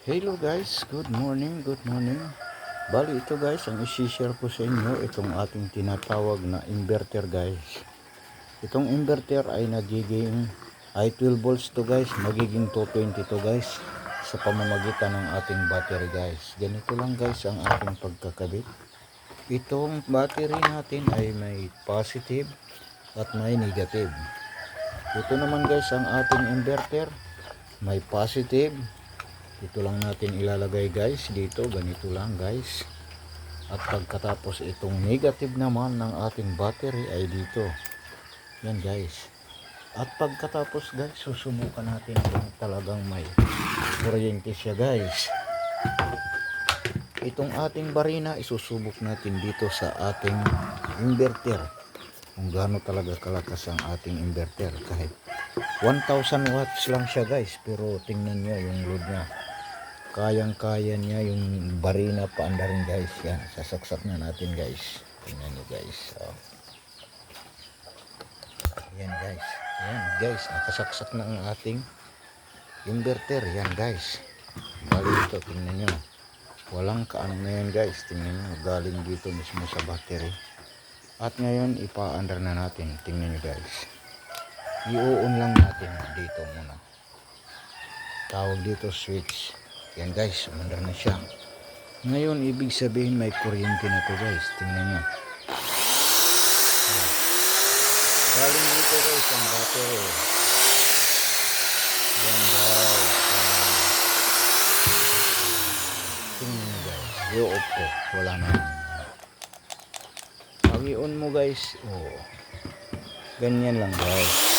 Hello guys, good morning, good morning. Bali ito guys, ang isi-share ko sa inyo itong ating tinatawag na inverter guys. Itong inverter ay nagiging 12 volts to guys, magiging 220 to guys sa pamamagitan ng ating battery guys. Ganito lang guys ang ating pagkakabit. Itong battery natin ay may positive at may negative. Ito naman guys ang ating inverter, may positive. Ito lang natin ilalagay guys dito, ganito lang guys. At pagkatapos itong negative naman ng ating battery ay dito. Yan guys. At pagkatapos guys, susubukan natin kung talagang may kuryente siya guys. Itong ating barina isusubok natin dito sa ating inverter. Kung gaano talaga kalakas ang ating inverter. Kahit 1000 watts lang siya guys, pero tingnan nyo yung load nya. Kayang-kaya niya yung barina paanda rin guys. Yan, sasaksak na natin guys. Tingnan nyo guys. Yan guys. Yan guys, nakasaksak na ang ating inverter. Yan guys. Bali ito, tingnan nyo. Walang kaano na yan guys. Tingnan nyo, galing dito mismo sa battery. At ngayon, ipa-under na natin. Tingnan nyo guys. I-on lang natin dito muna. Tawag dito switch. Yan guys, umandar na siya. Ngayon, ibig sabihin may kuryente na to guys. Tingnan nyo. Galing dito guys ang battery. Yan guys. Tingnan nyo guys. I-off ko. Wala na. Pag i-on mo guys, ganyan lang guys.